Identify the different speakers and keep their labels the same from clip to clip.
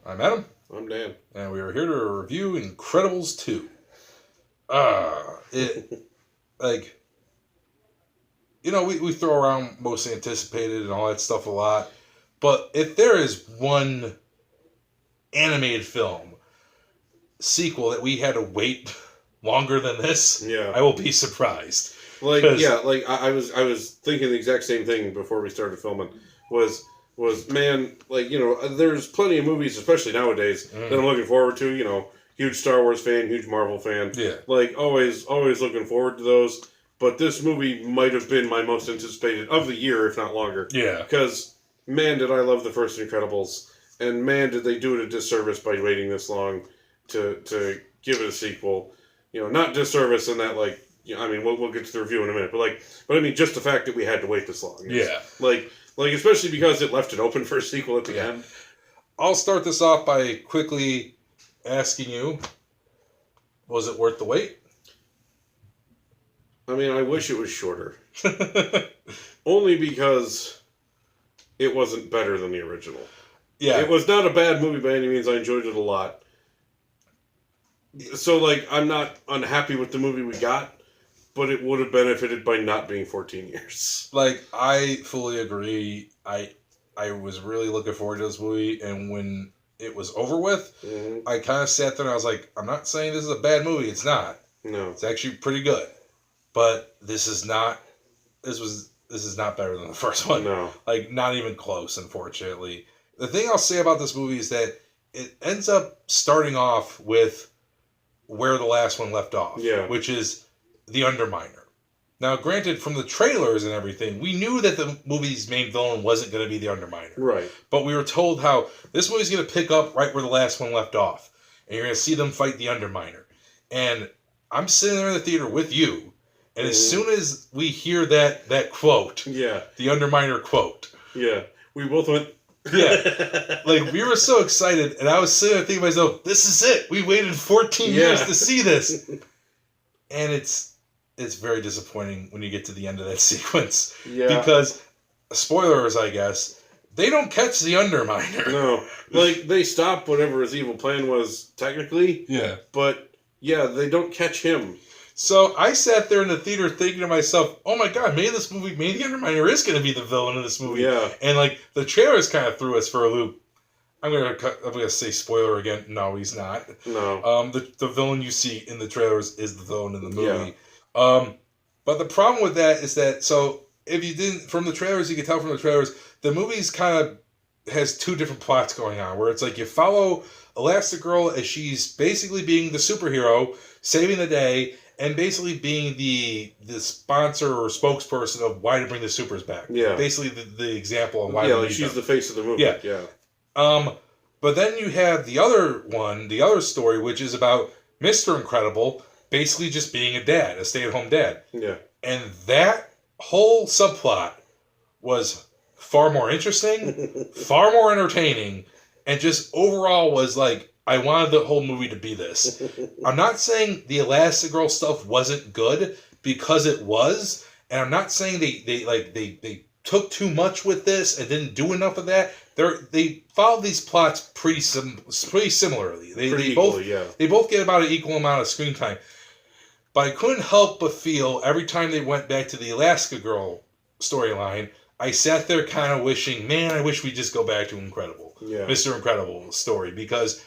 Speaker 1: I'm Adam.
Speaker 2: I'm Dan.
Speaker 1: And we are here to review Incredibles 2. We throw around most anticipated and all that stuff a lot. But if there is one animated film sequel that we had to wait longer than this, I will be surprised.
Speaker 2: I was thinking the exact same thing before we started filming. Was there's plenty of movies, especially nowadays, that I'm looking forward to. Huge Star Wars fan, huge Marvel fan.
Speaker 1: Yeah.
Speaker 2: Always looking forward to those. But this movie might have been my most anticipated of the year, if not longer.
Speaker 1: Yeah.
Speaker 2: Because, man, did I love the first Incredibles. And, man, did they do it a disservice by waiting this long to give it a sequel. Not disservice in that, we'll get to the review in a minute. But just the fact that we had to wait this long. Especially because it left it open for a sequel at the end.
Speaker 1: I'll start this off by quickly asking you, was it worth the wait?
Speaker 2: I wish it was shorter. Only because it wasn't better than the original.
Speaker 1: Yeah.
Speaker 2: It was not a bad movie by any means. I enjoyed it a lot. So, I'm not unhappy with the movie we got, but it would have benefited by not being 14 years.
Speaker 1: I fully agree. I was really looking forward to this movie, and when it was over with, I kind of sat there and I was like, I'm not saying this is a bad movie. It's not.
Speaker 2: No.
Speaker 1: It's actually pretty good. But this is not better than the first one.
Speaker 2: No.
Speaker 1: Not even close, unfortunately. The thing I'll say about this movie is that it ends up starting off with where the last one left off.
Speaker 2: Yeah.
Speaker 1: Which is the Underminer. Now, granted, from the trailers and everything, we knew that the movie's main villain wasn't going to be the Underminer.
Speaker 2: Right.
Speaker 1: But we were told how this movie's going to pick up right where the last one left off. And you're going to see them fight the Underminer. And I'm sitting there in the theater with you. And as soon as we hear that quote,
Speaker 2: the
Speaker 1: Underminer quote.
Speaker 2: Yeah. We both went...
Speaker 1: Yeah. We were so excited. And I was sitting there thinking to myself, this is it. We waited 14 years to see this. And it's very disappointing when you get to the end of that sequence.
Speaker 2: Yeah.
Speaker 1: Because, spoilers, I guess, they don't catch the Underminer.
Speaker 2: No. They stop whatever his evil plan was, technically.
Speaker 1: Yeah.
Speaker 2: But, they don't catch him.
Speaker 1: So I sat there in the theater thinking to myself, oh my god, maybe the Underminer is going to be the villain of this movie.
Speaker 2: Yeah.
Speaker 1: And, the trailers kind of threw us for a loop. I'm gonna say spoiler again. No, he's not.
Speaker 2: No.
Speaker 1: The villain you see in the trailers is the villain in the movie. Yeah. But the problem with that is that, so if you didn't, from the trailers, you can tell from the trailers, the movie's kind of has two different plots going on, where it's you follow Elastigirl as she's basically being the superhero, saving the day, and basically being the sponsor or spokesperson of why to bring the supers back.
Speaker 2: Yeah.
Speaker 1: Basically the example of why we need
Speaker 2: she's
Speaker 1: them.
Speaker 2: the face of the movie.
Speaker 1: Yeah. But then you have the other story, which is about Mr. Incredible basically just being a stay-at-home dad.
Speaker 2: Yeah.
Speaker 1: And that whole subplot was far more interesting, far more entertaining, and just overall was I wanted the whole movie to be this. I'm not saying the Elastigirl stuff wasn't good, because it was, and I'm not saying they took too much with this and didn't do enough of that. They followed these plots pretty similarly. They both get about an equal amount of screen time. But I couldn't help but feel every time they went back to the Elastigirl storyline, I sat there kind of wishing, man, I wish we'd just go back to Mr. Incredible story, because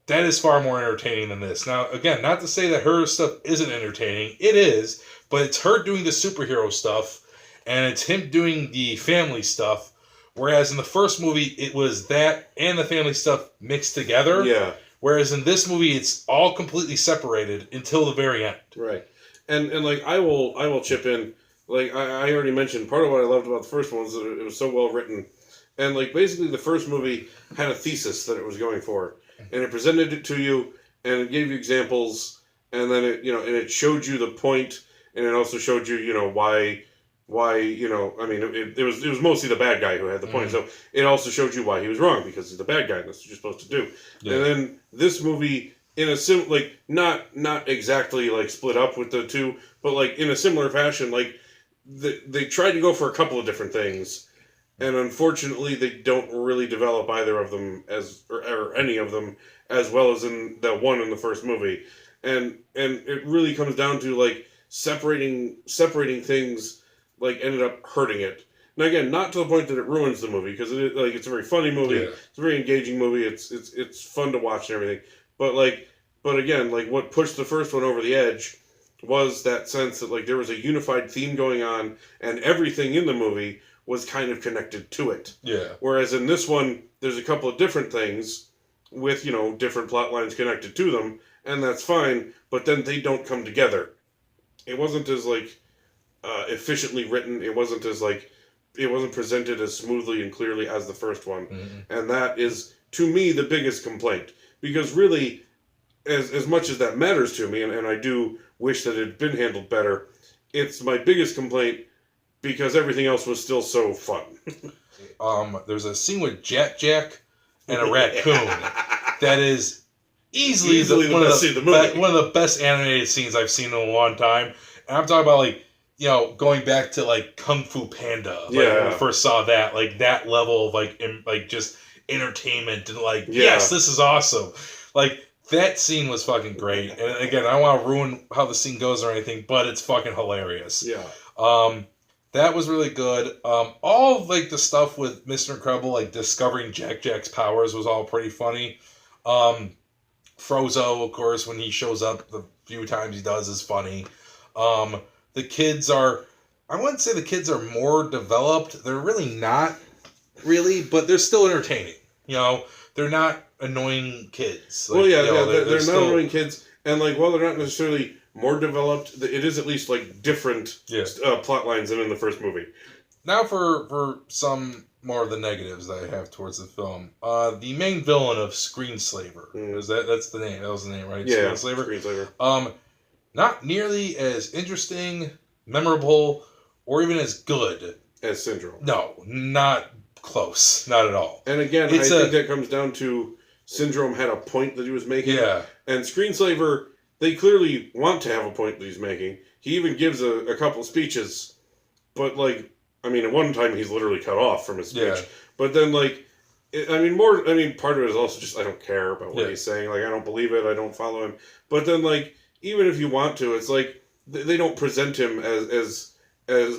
Speaker 1: that is far more entertaining than this. Now, again, not to say that her stuff isn't entertaining. It is, but it's her doing the superhero stuff, and it's him doing the family stuff, whereas in the first movie, it was that and the family stuff mixed together.
Speaker 2: Yeah.
Speaker 1: Whereas in this movie, it's all completely separated until the very end.
Speaker 2: Right. And I will chip in. I already mentioned, part of what I loved about the first one was that it was so well written. And basically the first movie had a thesis that it was going for. And it presented it to you, and it gave you examples, and then it showed you the point, and it also showed you, why, it was mostly the bad guy who had the point. So it also showed you why he was wrong, because he's the bad guy, and that's what you're supposed to do. Yeah. And then this movie, in a not exactly split up with the two, but in a similar fashion, they tried to go for a couple of different things, and unfortunately, they don't really develop either of them or any of them as well as in the one in the first movie, and it really comes down to like separating things like ended up hurting it. Now again, not to the point that it ruins the movie because it's a very funny movie,
Speaker 1: Yeah.
Speaker 2: it's a very engaging movie, it's fun to watch and everything, but again, like what pushed the first one over the edge was that sense that like there was a unified theme going on and everything in the movie was kind of connected to it.
Speaker 1: Yeah.
Speaker 2: Whereas in this one, there's a couple of different things with, different plot lines connected to them, and that's fine, but then they don't come together. It wasn't as, like, efficiently written. It wasn't presented as smoothly and clearly as the first one.
Speaker 1: Mm-hmm.
Speaker 2: And that is, to me, the biggest complaint. Because really, as much as that matters to me, and I do wish that it had been handled better, it's my biggest complaint because everything else was still so fun.
Speaker 1: There's a scene with Jack and a raccoon that is easily
Speaker 2: the best scene in the movie.
Speaker 1: one of the best animated scenes I've seen in a long time. And I'm talking about like, going back to like Kung Fu Panda. Like, when I first saw that, like that level of like just entertainment and like, yes, this is awesome. Like that scene was fucking great. And again, I don't want to ruin how the scene goes or anything, but it's fucking hilarious.
Speaker 2: Yeah.
Speaker 1: That was really good. All of, like the stuff with Mr. Incredible, like discovering Jack's powers was all pretty funny. Frozone, of course, when he shows up the few times he does is funny. The kids I wouldn't say the kids are more developed. They're really not, really, but they're still entertaining. They're not annoying kids. Like,
Speaker 2: they're not annoying kids. And, like, while they're not necessarily more developed, it is at least, like, different plot lines than in the first movie.
Speaker 1: Now for some more of the negatives that I have towards the film. The main villain of Screenslaver. That's the name. That was the name, right?
Speaker 2: Yeah,
Speaker 1: Screenslaver. Not nearly as interesting, memorable, or even as good
Speaker 2: as Syndrome.
Speaker 1: No, not close. Not at all.
Speaker 2: And again, I think that comes down to Syndrome had a point that he was making.
Speaker 1: Yeah.
Speaker 2: And Screenslaver, they clearly want to have a point that he's making. He even gives a couple speeches, but like, I mean, at one time he's literally cut off from his speech.
Speaker 1: Yeah.
Speaker 2: But then, like, part of it is also just I don't care about what he's saying. Like, I don't believe it. I don't follow him. But then, like, even if you want to, it's like they don't present him as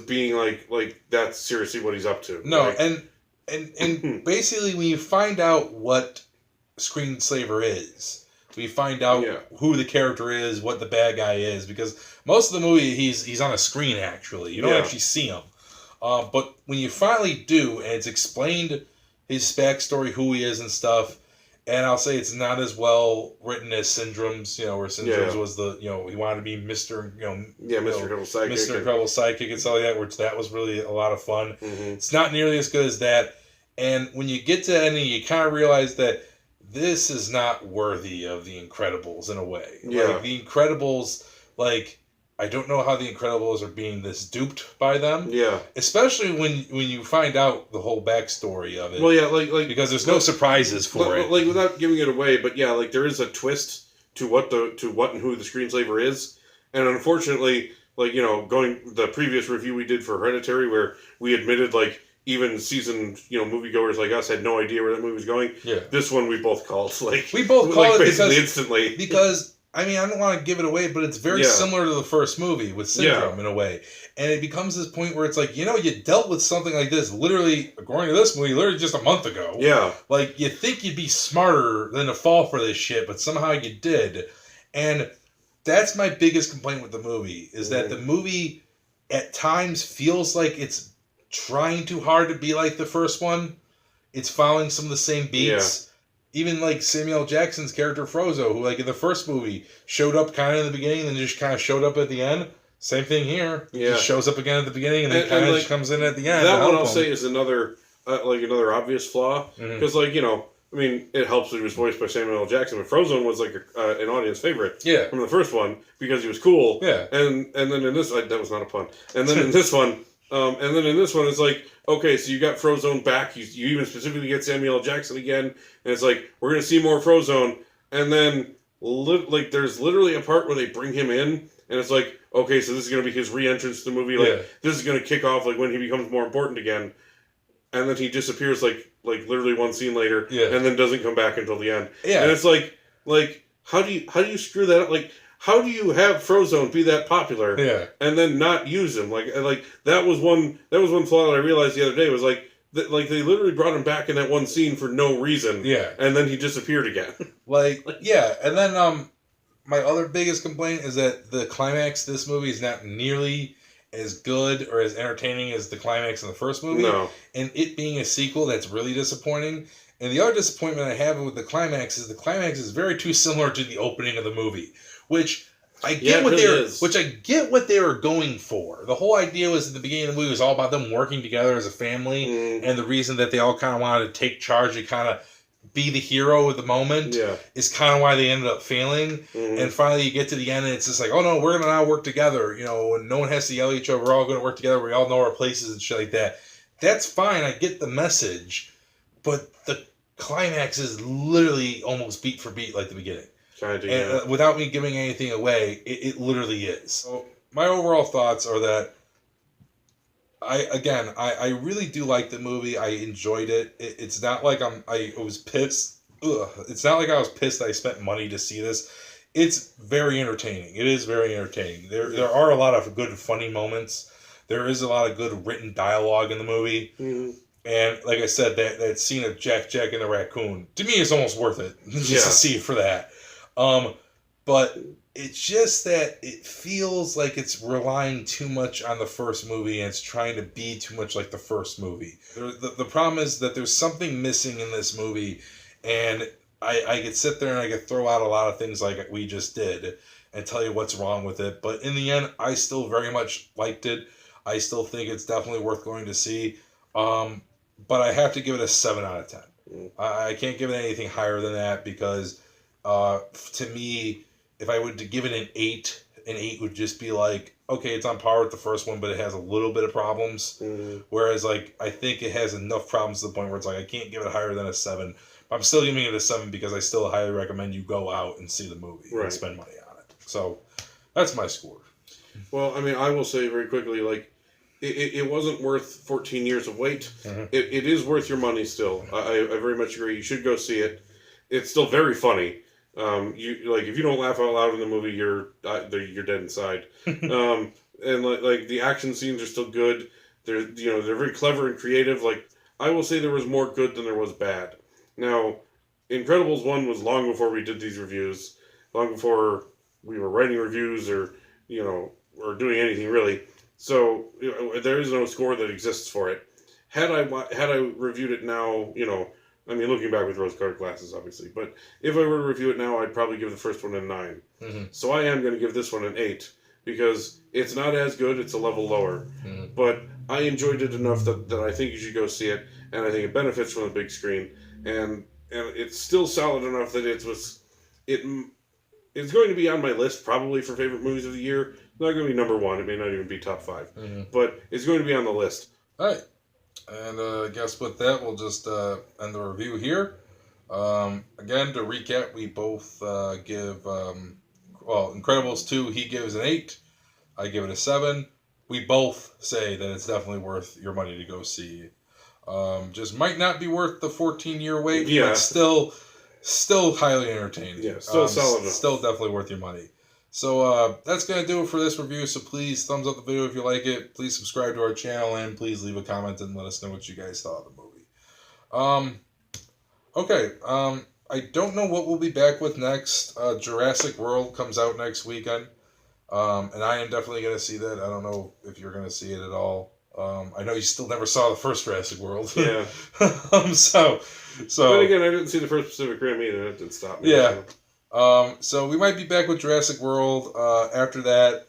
Speaker 2: being like that's seriously what he's up to.
Speaker 1: No,
Speaker 2: like,
Speaker 1: and basically when you find out what Screenslaver is, we find out who the character is, what the bad guy is, because most of the movie he's on a screen actually. You don't actually see him. But when you finally do, and it's explained his backstory, who he is and stuff, and I'll say it's not as well written as Syndrome's, where Syndrome's was the, he wanted to be Mr.
Speaker 2: Mr. Incredible Sidekick.
Speaker 1: Mr. Incredible Sidekick and stuff like that, which that was really a lot of fun.
Speaker 2: Mm-hmm.
Speaker 1: It's not nearly as good as that. And when you get to the ending, you kind of realize that this is not worthy of The Incredibles in a way.
Speaker 2: Yeah.
Speaker 1: Like, The Incredibles, like, I don't know how The Incredibles are being this duped by them.
Speaker 2: Yeah.
Speaker 1: Especially when you find out the whole backstory of it.
Speaker 2: Well, yeah, like
Speaker 1: because there's no surprises for it.
Speaker 2: Like, without giving it away, but yeah, like, there is a twist to what and who the Screenslaver is. And unfortunately, like, going the previous review we did for Hereditary, where we admitted, like, even seasoned, moviegoers like us had no idea where that movie was going.
Speaker 1: Yeah.
Speaker 2: This one we both called. Like,
Speaker 1: we both called it
Speaker 2: basically instantly.
Speaker 1: Because, I mean, I don't want to give it away, but it's very similar to the first movie with Syndrome in a way. And it becomes this point where it's like, you dealt with something like this literally, according to this movie, literally just a month ago.
Speaker 2: Yeah.
Speaker 1: Like, you think you'd be smarter than to fall for this shit, but somehow you did. And that's my biggest complaint with the movie, is that the movie at times feels like it's trying too hard to be like the first one. It's following some of the same beats. Yeah. Even like Samuel Jackson's character Frozone, who like in the first movie showed up kind of in the beginning and then just kind of showed up at the end. Same thing here. Yeah. Just shows up again at the beginning and then kind of just comes in at the end.
Speaker 2: That one I'll say is another obvious flaw. Because I mean, it helps that he was voiced by Samuel L. Jackson, but Frozone was like an audience favorite from the first one because he was cool.
Speaker 1: Yeah.
Speaker 2: And then in this, that was not a pun. And then in this one, it's like, okay, so you got Frozone back. You even specifically get Samuel L. Jackson again, and it's like we're gonna see more Frozone. And then there's literally a part where they bring him in, and it's like, okay, so this is gonna be his re-entrance to the movie. Like this is gonna kick off like when he becomes more important again. and then he disappears like literally one scene later,
Speaker 1: Yeah.
Speaker 2: and then doesn't come back until the end.
Speaker 1: Yeah.
Speaker 2: And it's like how do you screw that up? Like, how do you have Frozone be that popular,
Speaker 1: Yeah.
Speaker 2: and then not use him? Like that was one flaw that I realized the other day was like they literally brought him back in that one scene for no reason.
Speaker 1: Yeah.
Speaker 2: And then he disappeared again.
Speaker 1: Yeah, and then my other biggest complaint is that the climax of this movie is not nearly as good or as entertaining as the climax in the first movie.
Speaker 2: No.
Speaker 1: And it being a sequel, that's really disappointing. And the other disappointment I have with the climax is very too similar to the opening of the movie, which I get what they were going for. The whole idea was at the beginning of the movie was all about them working together as a family, and the reason that they all kind of wanted to take charge and kind of be the hero of the moment is kind of why they ended up failing. And finally you get to the end and it's just like, oh no, we're going to now work together, and no one has to yell at each other, we're all going to work together, we all know our places and shit like that. That's fine, I get the message, but the climax is literally almost beat for beat like the beginning. And without me giving anything away, it literally is. So my overall thoughts are that I really do like the movie. I enjoyed it. It's not like I was pissed. It's not like I was pissed that I spent money to see this. It's very entertaining. It is very entertaining. There are a lot of good funny moments. There is a lot of good written dialogue in the movie. And like I said, that scene of Jack and the raccoon, to me, is almost worth it just to see it for that. But it's just that it feels like it's relying too much on the first movie and it's trying to be too much like the first movie. The problem is that there's something missing in this movie, and I could sit there and I could throw out a lot of things like we just did and tell you what's wrong with it. But in the end, I still very much liked it. I still think it's definitely worth going to see. But I have to give it a 7 out of 10. I can't give it anything higher than that because to me, if I were to give it an 8 would just be like, okay, it's on par with the first one, but it has a little bit of problems. Whereas, like, I think it has enough problems to the point where it's like, I can't give it higher than a 7. But I'm still giving it a 7 because I still highly recommend you go out and see the movie and spend money on it. So, that's my score.
Speaker 2: Well, I mean, I will say very quickly, like, it wasn't worth 14 years of wait. It is worth your money still. I very much agree. You should go see it. It's still very funny. If you don't laugh out loud in the movie, you're dead inside. And like the action scenes are still good. They're very clever and creative. Like, I will say there was more good than there was bad. Now, Incredibles 1 was long before we did these reviews, long before we were writing reviews or doing anything really. So there is no score that exists for it. Had I reviewed it now, I mean, looking back with rose-colored glasses, obviously. But if I were to review it now, I'd probably give the first one a 9. So I am going to give this one an 8 because it's not as good. It's a level lower. But I enjoyed it enough that I think you should go see it, and I think it benefits from the big screen. And it's still solid enough that it's going to be on my list probably for favorite movies of the year. It's not going to be number 1. It may not even be top 5. But it's going to be on the list.
Speaker 1: All right. And I guess with that, we'll just end the review here. Again, to recap, we both give, Incredibles 2, he gives an 8. I give it a 7. We both say that it's definitely worth your money to go see. Just might not be worth the 14-year wait, but still highly entertaining.
Speaker 2: Yeah, still solid enough.
Speaker 1: Still definitely worth your money. So that's going to do it for this review. So please thumbs up the video if you like it. Please subscribe to our channel and please leave a comment and let us know what you guys thought of the movie. I don't know what we'll be back with next. Jurassic World comes out next weekend. And I am definitely going to see that. I don't know if you're going to see it at all. I know you still never saw the first Jurassic World.
Speaker 2: Yeah.
Speaker 1: So.
Speaker 2: But again, I didn't see the first Pacific Rim either. That didn't stop me.
Speaker 1: Yeah. So we might be back with Jurassic World. After that,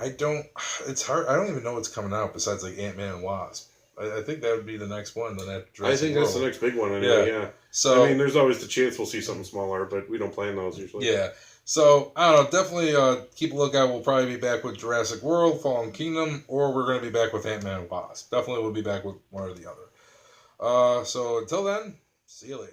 Speaker 1: it's hard. I don't even know what's coming out besides like Ant-Man and Wasp. I think that would be the next one. Then after Jurassic
Speaker 2: I think
Speaker 1: World.
Speaker 2: that's the next big one anyway, yeah.
Speaker 1: So,
Speaker 2: I mean, there's always the chance we'll see something smaller, but we don't plan those usually.
Speaker 1: Yeah. So, I don't know. Definitely keep a lookout. We'll probably be back with Jurassic World, Fallen Kingdom, or we're going to be back with Ant-Man and Wasp. Definitely we'll be back with one or the other. So, until then, see you later.